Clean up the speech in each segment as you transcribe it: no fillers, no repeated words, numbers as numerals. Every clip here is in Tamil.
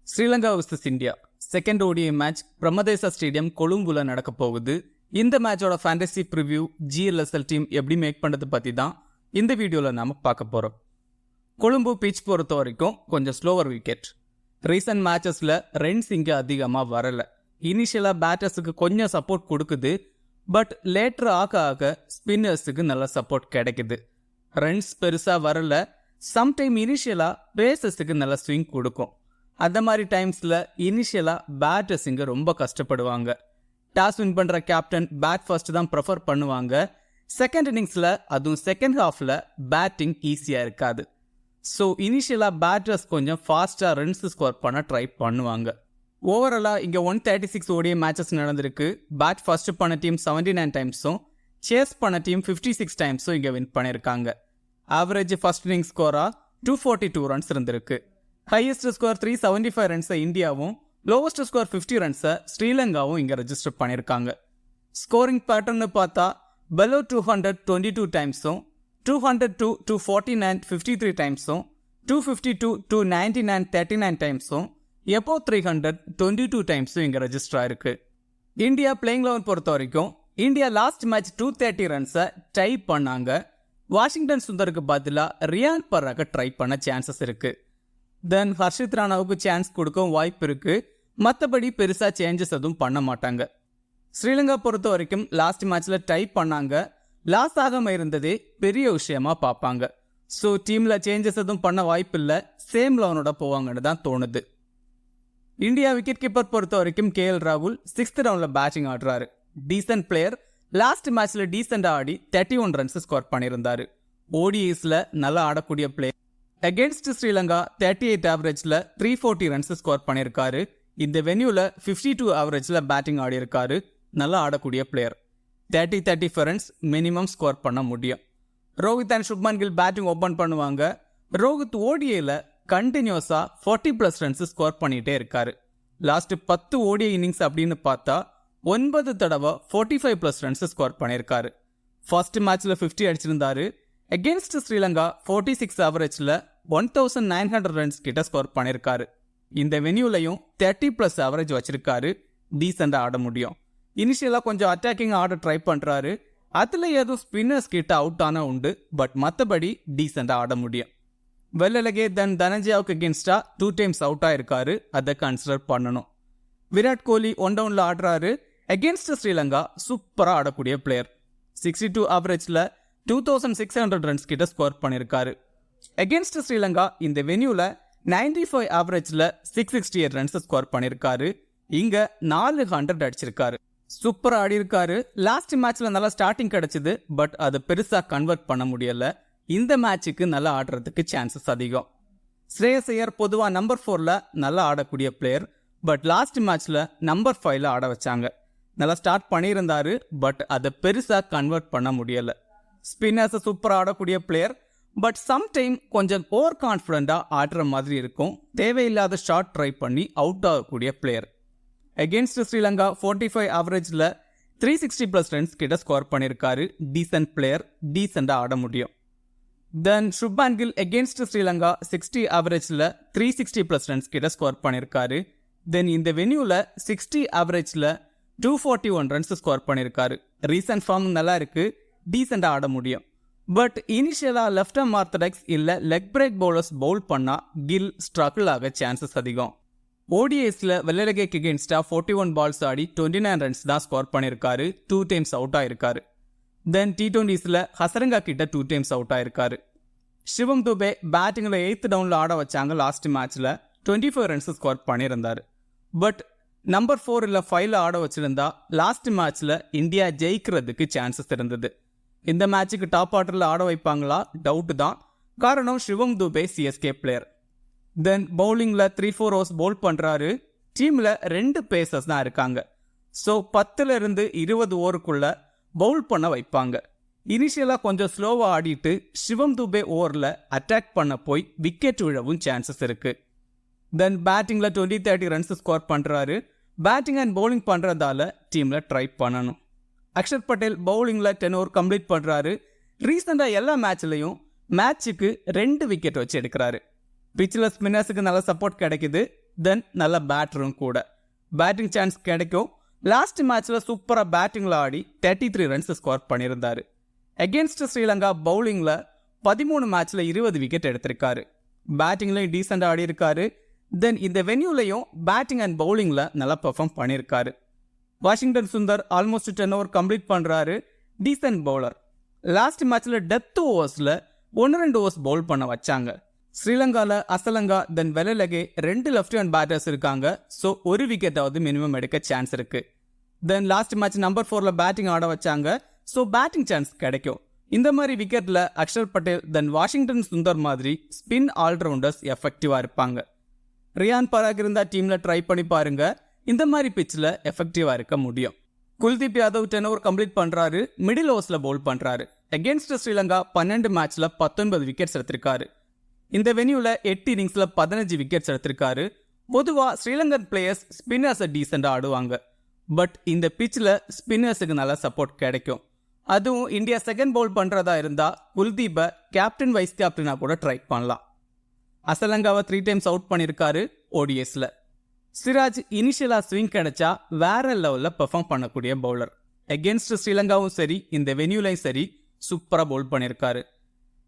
Sri Lanka vs India second ODI match Premadasa stadium கொழும்புல நடக்க போகுது. இந்த மேட்சோட ஃபேண்டசி ப்ரிவ்யூ GLSL டீம் எப்படி மேக் பண்ணுறது பற்றி தான் இந்த வீடியோவில் நாம் பார்க்க போகிறோம். கொழும்பு பிச் பொறுத்த வரைக்கும் கொஞ்சம் ஸ்லோவர் விக்கெட். ரீசன்ட் மேட்சஸில் ரன்ஸ் இங்கே அதிகமாக வரலை. இனிஷியலாக பேட்டர்ஸுக்கு கொஞ்சம் சப்போர்ட் கொடுக்குது, பட் லேட்டர் ஆக ஆக ஸ்பின்னர்ஸுக்கு நல்ல சப்போர்ட் கிடைக்குது. ரன்ஸ் பெருசாக வரலை. சம்டைம் இனிஷியலாக பேசஸுக்கு நல்ல ஸ்விங் கொடுக்கும். அந்த மாதிரி டைம்ஸில் இனிஷியலாக பேட்டர்ஸ் இங்கே ரொம்ப கஷ்டப்படுவாங்க. டாஸ் வின் பண்ணுற கேப்டன் பேட் ஃபர்ஸ்ட் தான் ப்ரிஃபர் பண்ணுவாங்க. செகண்ட் இன்னிங்ஸில் அதுவும் செகண்ட் ஹாஃபில் பேட்டிங் ஈஸியாக இருக்காது. ஸோ இனிஷியலாக பேட்டர்ஸ் கொஞ்சம் ஃபாஸ்ட்டாக ரன்ஸ் ஸ்கோர் பண்ண ட்ரை பண்ணுவாங்க. ஓவராலாக இங்கே 136 ODI மேட்சஸ் நடந்திருக்கு. பேட் ஃபர்ஸ்ட் பண்ண டீம் 79 டைம்ஸும் சேஸ் பண்ண டீம் 56 டைம்ஸும் இங்கே வின் பண்ணியிருக்காங்க. ஆவரேஜ் ஃபர்ஸ்ட் இன்னிங் ஸ்கோராக 242 ரன்ஸ் இருந்திருக்கு. ஹையஸ்ட் ஸ்கோர் 375 ரன்ஸை இந்தியாவும், லோவஸ்ட் ஸ்கோர் 50 ரன்ஸை ஸ்ரீலங்காவும் இங்கே ரெஜிஸ்டர் பண்ணியிருக்காங்க. ஸ்கோரிங் பேட்டர்னு பார்த்தா below 200 22 டைம்ஸும், 202 249 53 டைம்ஸும், 252 299 39 டைம்ஸும், above 300 22 டைம்ஸும் இங்கே ரெஜிஸ்டர் ஆயிருக்கு. இந்தியா பிளேயிங் 11 பொறுத்த வரைக்கும் இந்தியா லாஸ்ட் மேட்ச் 230 ரன்ஸை ட்ரை பண்ணாங்க. வாஷிங்டன் சுந்தருக்கு பதிலாக ரியான் பராக ட்ரை பண்ண சான்சஸ் இருக்குது. தென் ஹர்ஷித் ராணாவுக்கு சான்ஸ் கொடுக்கவும் வாய்ப்பு இருக்குது. மற்றபடி பெருசாக சேஞ்சஸ் எதுவும் பண்ண மாட்டாங்க. ஸ்ரீலங்கா பொறுத்த வரைக்கும் லாஸ்ட் மேட்ச்சில் ட்ரை பண்ணாங்க. லாஸ் ஆகாமல் இருந்ததே பெரிய விஷயமா பார்ப்பாங்க. ஸோ டீமில் சேஞ்சஸ் எதுவும் பண்ண வாய்ப்பு இல்லை. சேம் லெவனோட போவாங்கன்னு தான் தோணுது. இந்தியா விக்கெட் கீப்பர் பொறுத்த வரைக்கும் KL ராகுல் 6th ரவுண்டில் பேட்டிங் ஆடுறாரு. Decent player. லாஸ்ட் மேட்ச்சில் டீசெண்டாக ஆடி 31 ரன்ஸ் ஸ்கோர் பண்ணியிருந்தார். ODIஸில் நல்லா ஆடக்கூடிய பிளேயர். அகேன்ஸ்ட் ஸ்ரீலங்கா 38 ஆவரேஜில் 340 ரன்ஸ் ஸ்கோர் பண்ணியிருக்காரு. இந்த வென்யூவில் 52 ஆவரேஜில் பேட்டிங் ஆடி இருக்காரு. நல்லா ஆடக்கூடிய பிளேயர். 30-35 ரன்ஸ் மினிமம் ஸ்கோர் பண்ண முடியும். Rohit and Shubman Gill batting open பண்ணுவாங்க. ரோஹித் ODIயில் கண்டினியூஸாக 40+ ரன்ஸ் ஸ்கோர் பண்ணிகிட்டே இருக்காரு. லாஸ்ட் 10 ODI இன்னிங்ஸ் அப்படின்னு பார்த்தா 9 தடவை 45+ ரன்ஸ் ஸ்கோர் பண்ணியிருக்காரு. ஃபர்ஸ்ட் மேட்ச்சில் 50 அடிச்சிருந்தாரு. அகேன்ஸ்ட் ஸ்ரீலங்கா 46 ஆவரேஜில் 1900 ரன்ஸ் கிட்ட ஸ்கோர் பண்ணியிருக்காரு. இந்த வென்யூலையும் 30+ ஆவரேஜ் வச்சிருக்காரு. டீசெண்டாக ஆட முடியும். இனிஷியலாக கொஞ்சம் அட்டாக்கிங் ஆட ட்ரை பண்ணுறாரு. அதில் ஏதும் ஸ்பின்னர்ஸ் கிட்ட அவுட் ஆனால் உண்டு, பட் மற்றபடி டீசெண்டாக ஆட முடியும். வெள்ளலகே தனஞ்சயாவுக்கு அகேன்ஸ்டாக 2 டைம்ஸ் அவுட் ஆயிருக்காரு. அதை கன்சிடர் பண்ணணும். விராட் கோலி 1 டவுனில் ஆடுறாரு. அகேன்ஸ்ட் ஸ்ரீலங்கா சூப்பராக ஆடக்கூடிய பிளேயர். 62 ஆவரேஜில் 2600 ரன்ஸ் கிட்ட ஸ்கோர் பண்ணியிருக்காரு. அகேன்ஸ்ட் ஸ்ரீலங்கா இந்த வென்யூவில் 95 ஆவரேஜில் 668 ரன்ஸ் ஸ்கோர் பண்ணியிருக்காரு. இங்கே 400 அடிச்சிருக்காரு. சூப்பராக ஆடி இருக்காரு. லாஸ்ட் மேட்ச்சில் நல்லா ஸ்டார்டிங் கிடச்சிது, பட் அதை பெருசாக கன்வெர்ட் பண்ண முடியலை. இந்த மேட்சுக்கு நல்லா ஆடுறதுக்கு சான்சஸ் அதிகம். ஸ்ரேயஸ் ஐயர் பொதுவாக நம்பர் 4ல் நல்லா ஆடக்கூடிய பிளேயர், பட் லாஸ்ட் மேட்ச்சில் நம்பர் 5ல் ஆட வச்சாங்க. நல்லா ஸ்டார்ட் பண்ணியிருந்தாரு, பட் அதை பெருசாக கன்வெர்ட் பண்ண முடியலை. ஸ்பின்னர்ஸை சூப்பராக ஆடக்கூடிய பிளேயர், பட் சம்டைம் கொஞ்சம் ஓவர் கான்ஃபிடென்ட்டாக ஆடுற மாதிரி இருக்கும். தேவையில்லாத ஷாட் ட்ரை பண்ணி அவுட் ஆகக்கூடிய பிளேயர். அகேன்ஸ்ட் ஸ்ரீலங்கா 45 ஆவரேஜில் 360+ ரன்ஸ் கிட்ட ஸ்கோர் பண்ணியிருக்காரு. Decent player. டீசெண்டாக ஆட முடியும். தென் சுப்மன் கில் அகேன்ஸ்ட் ஸ்ரீலங்கா 60 ஆவரேஜில் 360+ ரன்ஸ் கிட்ட ஸ்கோர் பண்ணியிருக்காரு. தென் இந்த வென்யூவில் 60 ஆவரேஜில் 241 ரன்ஸ் ஸ்கோர் பண்ணியிருக்காரு. ரீசன்ட் ஃபார்ம் நல்லா இருக்குது. டீசெண்டாக ஆட முடியும். பட் இனிஷியலாக லெஃப்ட் ஆர்ம் ஆர்த்தடாக்ஸ் இல்லை லெக் பிரேக் பவுலர்ஸ் பவுல் பண்ணால் கில் ஸ்ட்ரகிள் ஆக சான்சஸ் அதிகம். ODIஸில் வெள்ளலகேக்கு அகேன்ஸ்டாக 41 பால்ஸ் ஆடி 29 ரன்ஸ் தான் ஸ்கோர் பண்ணியிருக்காரு. 2 டைம்ஸ் அவுட் ஆயிருக்காரு. தென் T20ஸில் ஹசரங்கா கிட்ட 2 டைம்ஸ் அவுட் ஆயிருக்காரு. சிவம் துபே பேட்டிங்கில் 8th டவுனில் ஆட வச்சாங்க. லாஸ்ட் மேட்ச்சில் 24 ரன்ஸ் ஸ்கோர் பண்ணியிருந்தார். பட் நம்பர் 4 இல்லை 5ல் ஆட வச்சிருந்தா லாஸ்ட் மேட்ச்சில் இந்தியா ஜெயிக்கிறதுக்கு சான்சஸ் இருந்தது. இந்த மேட்சுக்கு டாப் ஆர்டரில் ஆட வைப்பாங்களா டவுட் தான். காரணம் சிவம் துபே CSK பிளேயர். தென் பவுலிங்கில் 3-4 ஓவர்ஸ் பவுல் பண்ணுறாரு. டீமில் 2 பேசர்ஸ் தான் இருக்காங்க. ஸோ 10லிருந்து 20 ஓவருக்குள்ளே பவுல் பண்ண வைப்பாங்க. இனிஷியலாக கொஞ்சம் ஸ்லோவாக ஆடிட்டு சிவம் துபே ஓவரில் அட்டாக் பண்ண போய் விக்கெட் விழவும் சான்சஸ் இருக்குது. தென் பேட்டிங்கில் 20-30 ரன்ஸ் ஸ்கோர் பண்ணுறாரு. பேட்டிங் அண்ட் பவுலிங் பண்ணுறதால டீமில் ட்ரை பண்ணணும். அக்ஷர் பட்டேல் பவுலிங்கில் 10 ஓவர் கம்ப்ளீட் பண்ணுறாரு. ரீசெண்டாக எல்லா மேட்ச்லையும் மேட்சுக்கு 2 விக்கெட் வச்சு எடுக்கிறாரு. பிச்சில் ஸ்பின்னர்ஸுக்கு நல்ல சப்போர்ட் கிடைக்குது. தென் நல்ல பேட்டரும் கூட. பேட்டிங் சான்ஸ் கிடைக்கும். லாஸ்ட் மேட்ச்சில் சூப்பராக பேட்டிங்கில் ஆடி 33 ரன்ஸ் ஸ்கோர் பண்ணியிருந்தார். அகேன்ஸ்ட் ஸ்ரீலங்கா பவுலிங்கில் 13 மேட்ச்சில் 20 விக்கெட் எடுத்திருக்காரு. பேட்டிங்லையும் டீசெண்டாக ஆடி இருக்காரு. தென் இந்த வென்யூலையும் பேட்டிங் அண்ட் பவுலிங்கில் நல்லா பெர்ஃபார்ம் பண்ணியிருக்காரு. Washington Sundar almost 10 over complete பண்ணுறாரு. Decent bowler. லாஸ்ட் மேட்ச்சில் டெத் ஓவர்ஸில் 1-2 ஓவர்ஸ் பவுல் பண்ண வச்சாங்க. ஸ்ரீலங்காவில் Asalanka then Wellalage 2 left hand batters இருக்காங்க. ஸோ ஒரு விக்கெட்டாவது மினிமம் எடுக்க சான்ஸ் இருக்கு. தென் லாஸ்ட் மேட்ச் நம்பர் 4ல் பேட்டிங் ஆட வச்சாங்க. ஸோ பேட்டிங் சான்ஸ் கிடைக்கும். இந்த மாதிரி விக்கெட்டில் அக்ஷர் பட்டேல் தென் வாஷிங்டன் சுந்தர் மாதிரி ஸ்பின் ஆல்ரவுண்டர்ஸ் எஃபெக்டிவாக இருப்பாங்க. ரியான் பராக் இருந்தால் டீமில் ட்ரை பண்ணி பாருங்க. இந்த மாதிரி பிச்சில் எஃபெக்டிவாக இருக்க முடியும். குல்தீப் யாதவ் 10 ஓவர் கம்ப்ளீட் பண்ணுறாரு. மிடில் ஓவர்ஸில் பவுல் பண்ணுறாரு. அகேன்ஸ்ட் ஸ்ரீலங்கா 12 மேட்ச்சில் 19 விக்கெட்ஸ் எடுத்திருக்காரு. இந்த வென்யூவில் 8 இன்னிங்ஸில் 15 விக்கெட்ஸ் எடுத்திருக்காரு. பொதுவாக ஸ்ரீலங்கன் பிளேயர்ஸ் ஸ்பின்னர்ஸை டீசெண்டாக ஆடுவாங்க. பட் இந்த பிச்சில் ஸ்பின்னர்ஸுக்கு நல்ல சப்போர்ட் கிடைக்கும். அதுவும் இந்தியா செகண்ட் பவுல் பண்ணுறதா இருந்தால் குல்தீப்பை கேப்டன் வைஸ் கேப்டனாக கூட ட்ரை பண்ணலாம். அசலங்காவை 3 டைம்ஸ் அவுட் பண்ணியிருக்காரு ஓடிஎஸில். சிராஜ் இனிஷியலாக ஸ்விங் கிடைச்சா வேற லெவலில் பெர்ஃபார்ம் பண்ணக்கூடிய பவுலர். அகேன்ஸ்ட் ஸ்ரீலங்காவும் சரி இந்த வென்யூலையும் சரி சூப்பராக பவுல் பண்ணியிருக்காரு.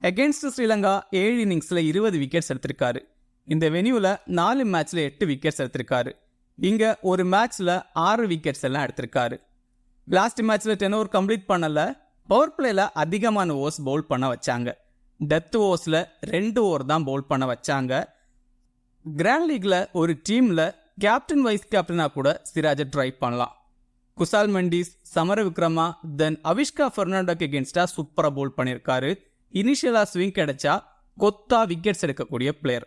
அகேன்ஸ்ட் ஸ்ரீலங்கா 7 இன்னிங்ஸில் 20 விக்கெட்ஸ் எடுத்திருக்காரு. இந்த வென்யூவில் 4 மேட்ச்சில் 8 விக்கெட்ஸ் எடுத்திருக்காரு. இங்கே ஒரு மேட்ச்சில் 6 விக்கெட்ஸ் எல்லாம் எடுத்திருக்காரு. லாஸ்ட் மேட்ச்சில் 10 ஓவர் கம்ப்ளீட் பண்ணல. பவர் பிளேயில் அதிகமான ஓவர்ஸ் பவுல் பண்ண வச்சாங்க. டெத் ஓவர்ஸில் 2 ஓவர் தான் பவுல் பண்ண வச்சாங்க. கிராண்ட் லீக்ல ஒரு டீமில் கேப்டன் வைஸ் கேப்டனாக கூட சிராஜை ட்ரை பண்ணலாம். குசால் மெண்டிஸ், சமர விக்ரமா தென் அவிஷ்கா பெர்னாண்டோக்கு எகென்ஸ்டாக சூப்பராக பவுல் பண்ணியிருக்காரு. இனிஷியலாக ஸ்விங் கிடைச்சா கொத்தா விக்கெட்ஸ் எடுக்கக்கூடிய player.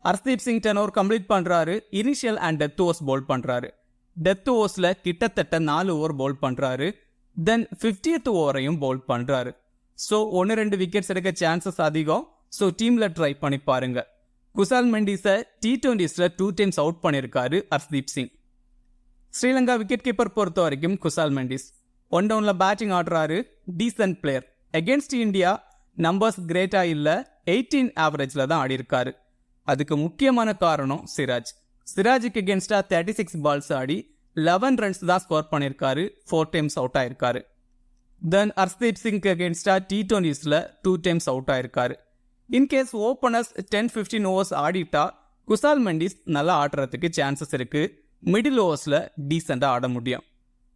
Arshdeep Singh 10 over complete பண்ணுறாரு. Initial and death overs bowl பண்ணுறாரு. டெத் ஓவர்ஸில் கிட்டத்தட்ட 4 ஓவர் பவுல் பண்ணுறாரு. தென் 50th ஓவரையும் பவுல் பண்ணுறாரு. ஸோ 1-2 விக்கெட்ஸ் எடுக்க சான்சஸ் அதிகம். ஸோ டீமில் ட்ரை பண்ணி பாருங்க. குசால் மெண்டிஸை T20ஸில் 2 டைம்ஸ் அவுட் பண்ணியிருக்காரு ஹர்ஷ்தீப் சிங். ஸ்ரீலங்கா விக்கெட் கீப்பர் பொறுத்த வரைக்கும் குசால் மெண்டிஸ் 1 டவுனில் பேட்டிங் ஆடுறாரு. Decent player. Against India numbers கிரேட்டாக இல்லை. 18 ஆவரேஜில் தான் ஆடியிருக்காரு. அதுக்கு முக்கியமான காரணம் சிராஜ். சிராஜுக்கு எகென்ஸ்டாக 36 பால்ஸ் ஆடி 11 ரன்ஸ் தான் ஸ்கோர் பண்ணியிருக்காரு. 4 டைம்ஸ் அவுட் ஆயிருக்காரு. தென் ஹர்ஷ்தீப் சிங்க்கு எகென்ஸ்டாக T20ஸில் 2 டைம்ஸ் அவுட் ஆயிருக்காரு. இன்கேஸ் ஓப்பனர்ஸ் 10-15 ஓவர்ஸ் ஆடிட்டா குசால் மெண்டிஸ் நல்லா ஆடுறதுக்கு சான்சஸ் இருக்கு. மிடில் ஓவர்ஸில் டீசெண்டாக ஆட முடியும்.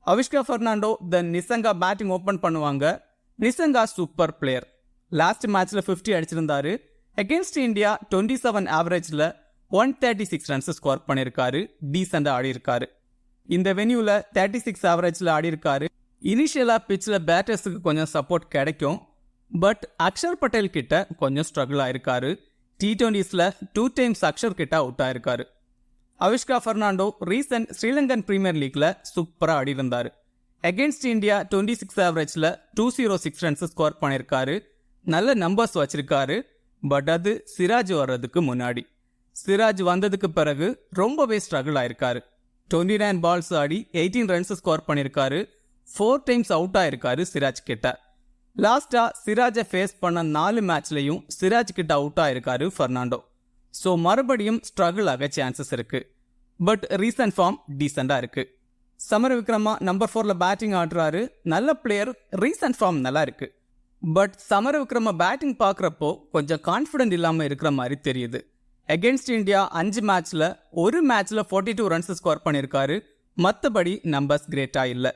Avishka Fernando then Nissanka batting open பண்ணுவாங்க. Nissanka super player. லாஸ்ட் மேட்ச்சில் 50 அடிச்சிருந்தாரு. அகேன்ஸ்ட் இந்தியா 27 ஆவரேஜில் 136 ரன்ஸ் ஸ்கோர் பண்ணியிருக்காரு. டீசெண்டாக ஆடியிருக்காரு. இந்த வென்யூவில் 36 ஆவரேஜில் ஆடியிருக்காரு. இனிஷியலாக பிச்சில் பேட்டர்ஸுக்கு கொஞ்சம் சப்போர்ட் கிடைக்கும். பட் அக்ஷர் பட்டேல் கிட்ட கொஞ்சம் ஸ்ட்ரகிள் ஆயிருக்காரு. T20ஸில் 2 டைம்ஸ் அக்ஷர் கிட்ட அவுட் ஆயிருக்காரு. அவிஷ்கா பெர்னாண்டோ ரீசன்ட் ஸ்ரீலங்கன் பிரீமியர் லீக்ல சூப்பராக ஆடி இருந்தார். அகேன்ஸ்ட் இந்தியா 26 ஆவரேஜில் 206 ரன்ஸ் ஸ்கோர் பண்ணியிருக்காரு. நல்ல நம்பர்ஸ் வச்சிருக்காரு. பட் அது சிராஜ் வர்றதுக்கு முன்னாடி. சிராஜ் வந்ததுக்கு பிறகு ரொம்பவே ஸ்ட்ரகிள் ஆயிருக்காரு. 29 பால்ஸ் ஆடி 18 ரன்ஸ் ஸ்கோர் பண்ணியிருக்காரு. 4 டைம்ஸ் அவுட் ஆயிருக்காரு சிராஜ் கிட்ட. லாஸ்டா சிராஜை ஃபேஸ் பண்ண 4 மேட்ச்லையும் சிராஜ் கிட்ட அவுட் ஆயிருக்காரு பெர்னாண்டோ. ஸோ மறுபடியும் ஸ்ட்ரகிள் ஆக சான்சஸ் இருக்கு. பட் ரீசன்ட் ஃபார்ம் டீசெண்டாக இருக்கு. சமர விக்ரமா நம்பர் 4ல் பேட்டிங் ஆடுறாரு. நல்ல பிளேயர். ரீசன்ட் ஃபார்ம் நல்லா இருக்கு. பட் சமர விக்ரமா பேட்டிங் பார்க்குறப்போ கொஞ்சம் கான்ஃபிடென்ட் இல்லாமல் இருக்கிற மாதிரி தெரியுது. அகேன்ஸ்ட் இந்தியா 5 மேட்ச்சில் ஒரு மேட்ச்சில் 42 ரன்ஸ் ஸ்கோர் பண்ணியிருக்காரு. மற்றபடி நம்பர்ஸ் கிரேட்டாக இல்லை.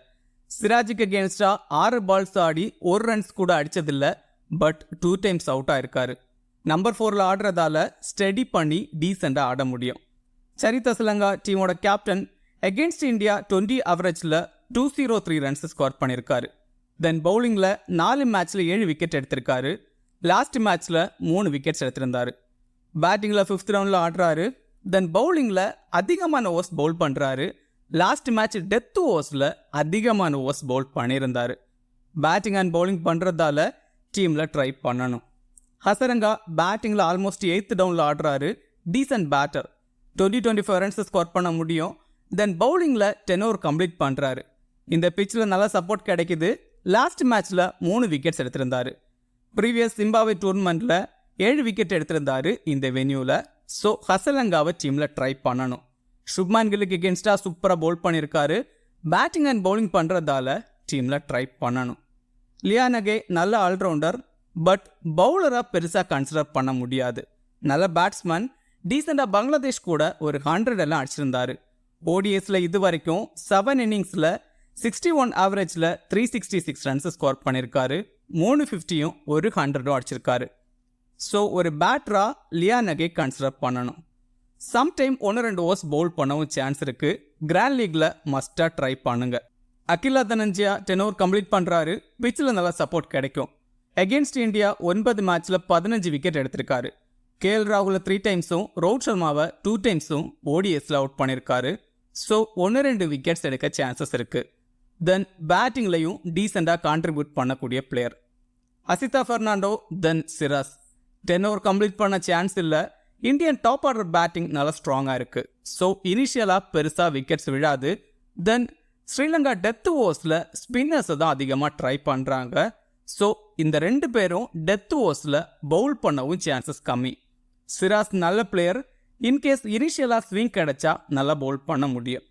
சிராஜுக்கு அகேன்ஸ்டா 6 பால்ஸ் ஆடி 1 ரன்ஸ் கூட அடிச்சதில்லை. பட் 2 டைம்ஸ் அவுட் ஆயிருக்காரு. நம்பர் 4ல் ஆடுறதால ஸ்டடி பண்ணி டீசெண்டாக ஆட முடியும். சரித் அசலங்கா டீமோட கேப்டன். அகேன்ஸ்ட் இந்தியா 20 ஆவரேஜில் 203 ரன்ஸ் ஸ்கோர் பண்ணியிருக்காரு. தென் பவுலிங்கில் 4 மேட்ச்சில் 7 விக்கெட் எடுத்திருக்காரு. லாஸ்ட் மேட்ச்சில் 3 விக்கெட்ஸ் எடுத்திருந்தாரு. பேட்டிங்கில் 5th ரவுண்டில் ஆடுறாரு. தென் பவுலிங்கில் அதிகமான ஓவர்ஸ் பவுல் பண்ணுறாரு. லாஸ்ட் மேட்ச் டெத் ஓவர்ஸில் அதிகமான ஓவர்ஸ் பவுல் பண்ணியிருந்தார். பேட்டிங் அண்ட் பவுலிங் பண்ணுறதால டீமில் ட்ரை பண்ணணும். ஹசரங்கா பேட்டிங்கில் ஆல்மோஸ்ட் 8th டவுனில் ஆடுறாரு. Descent batter. 20-25 ரன்ஸ் ஸ்கோர் பண்ண முடியும். தென் பவுலிங்கில் 10 ஓவர் கம்ப்ளீட் பண்ணுறாரு. இந்த பிச்சில் நல்ல சப்போர்ட் கிடைக்குது. லாஸ்ட் மேட்ச்சில் 3 விக்கெட்ஸ் எடுத்திருந்தாரு. ப்ரீவியஸ் ஜிம்பாப்வே டூர்னமெண்ட்டில் 7 விக்கெட் எடுத்திருந்தாரு. இந்த வென்யூவில் ஸோ ஹசலங்காவை டீமில் ட்ரை பண்ணணும். சுப்மான் கில்லுக்கு எகென்ஸ்டாக சூப்பராக பவுல் பண்ணியிருக்காரு. பேட்டிங் அண்ட் பவுலிங் பண்ணுறதால டீமில் ட்ரை பண்ணணும். லியானகே நல்ல ஆல்ரவுண்டர், பட் பவுலராக பெருசாக கன்சிடர் பண்ண முடியாது. நல்ல பேட்ஸ்மேன், டீசெண்டாக பங்களாதேஷ் கூட ஒரு 100 எல்லாம் அடிச்சிருந்தாரு. ஓடிஎஸில் இது வரைக்கும் 7 இன்னிங்ஸில் 61 ஆவரேஜில் 366 ரன்ஸ் ஸ்கோர் பண்ணியிருக்காரு. 350யும் ஒரு 100ம் அடிச்சிருக்காரு. ஸோ ஒரு பேட்டராக லியானகே கன்சிடர் பண்ணணும். சம்டைம் 1-2 ஓவர்ஸ் பவுல் பண்ணவும் சான்ஸ் இருக்குது. கிராண்ட் லீக்கில் மஸ்ட்டாக ட்ரை பண்ணுங்க. அகிலா தனஞ்சியா 10 ஓவர் கம்ப்ளீட் பண்ணுறாரு. பிச்சில் நல்லா சப்போர்ட் கிடைக்கும். அகேன்ஸ்ட் இந்தியா 9 மேட்ச்சில் 15 விக்கெட் எடுத்திருக்காரு. கேஎல் ராகுல 3 டைம்ஸும் ரோஹித் சர்மாவை 2 டைம்ஸும் ஓடிஎஸில் அவுட் பண்ணியிருக்காரு. ஸோ 1-2 விக்கெட்ஸ் எடுக்க சான்சஸ் இருக்குது. தென் பேட்டிங்லையும் டீசெண்டாக கான்ட்ரிபியூட் பண்ணக்கூடிய பிளேயர். அசிதா ஃபெர்னாண்டோ, தென் சிராஸ். 10 ஓவர் கம்ப்ளீட் பண்ண சான்ஸ் இல்லை. இந்தியன் டாப் ஆர்டர் பேட்டிங் நல்லா ஸ்ட்ராங்காக இருக்குது. ஸோ இனிஷியலாக பெருசாக விக்கெட்ஸ் விழாது. தென் ஸ்ரீலங்கா டெத் ஓவர்ஸில் ஸ்பின்னர்ஸை தான் அதிகமாக ட்ரை பண்ணுறாங்க. ஸோ இந்த 2 பேரும் டெத் ஓவர்ஸில் பவுல் பண்ணவும் சான்சஸ் கம்மி. சிராஸ் நல்ல பிளேயர். இன்கேஸ் இனிஷியலாக ஸ்விங் கிடைச்சா நல்லா பவுல் பண்ண முடியும்.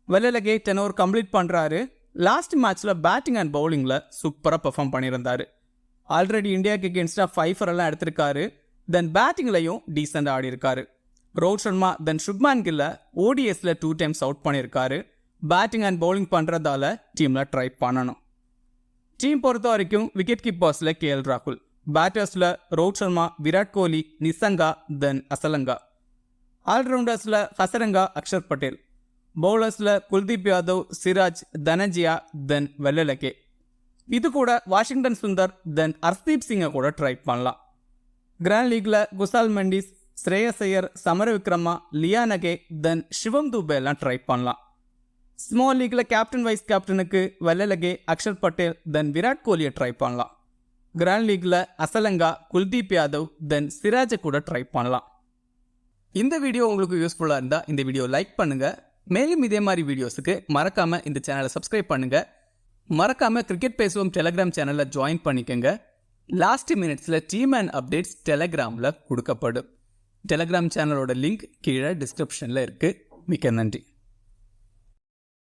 வெள்ளலகே 10 ஓவர் கம்ப்ளீட் பண்ணுறாரு. லாஸ்ட் மேட்ச்சில் பேட்டிங் அண்ட் பவுலிங்கில் சூப்பராக பெர்ஃபார்ம் பண்ணியிருந்தார். ஆல்ரெடி இந்தியாவுக்கு எகென்ஸ்டாக 5 எல்லாம் எடுத்திருக்காரு. தென் பேட்டிங்லையும் டீசெண்டாக ஆடி இருக்காரு. ரோஹித் சர்மா, தென் சுப்மான் கில்லை ஓடிஎஸில் 2 டைம்ஸ் அவுட் பண்ணியிருக்காரு. பேட்டிங் அண்ட் பவுலிங் பண்ணுறதால டீமில் ட்ரை பண்ணணும். டீம் பொறுத்த வரைக்கும் விக்கெட் கீப்பர்ஸில் கேஎல் ராகுல், பேட்டர்ஸில் ரோஹித் சர்மா, விராட் கோலி, நிசங்கா, தென் அசலங்கா. ஆல்ரவுண்டர்ஸில் ஹசரங்கா, அக்ஷர் பட்டேல். பவுலர்ஸில் குல்தீப் யாதவ், சிராஜ், தனஞ்சியா, தென் வெள்ளலகே. இது கூட வாஷிங்டன் சுந்தர், தென் ஹர்தீப் சிங்கை கூட ட்ரை பண்ணலாம். கிராண்ட் லீக்ல குசால் மெண்டிஸ், ஸ்ரேயஸ் ஐயர், சமர விக்ரமா, லியானகே, தென் சிவம் துபே எல்லாம் ட்ரை பண்ணலாம். ஸ்மால் லீக்ல கேப்டன் வைஸ் கேப்டனுக்கு வெள்ளலகே, அக்ஷர் பட்டேல், தென் விராட் கோலியை ட்ரை பண்ணலாம். கிராண்ட் லீக்ல அசலங்கா, குல்தீப் யாதவ், தென் சிராஜை கூட ட்ரை பண்ணலாம். இந்த வீடியோ உங்களுக்கு யூஸ்ஃபுல்லாக இருந்தால் இந்த வீடியோ லைக் பண்ணுங்க. மேலும் இதே மாதிரி வீடியோஸுக்கு மறக்காம இந்த சேனலை சப்ஸ்கிரைப் பண்ணுங்க. மறக்காம கிரிக்கெட் பேசுவோம் டெலகிராம் சேனலை ஜாயின் பண்ணிக்கோங்க. லாஸ்ட் மினிட்ஸில் டீம் அண்ட் அப்டேட்ஸ் டெலகிராமில் கொடுக்கப்படும். டெலகிராம் சேனலோட லிங்க் கீழே டிஸ்கிரிப்ஷனில் இருக்குது. மிக்க நன்றி.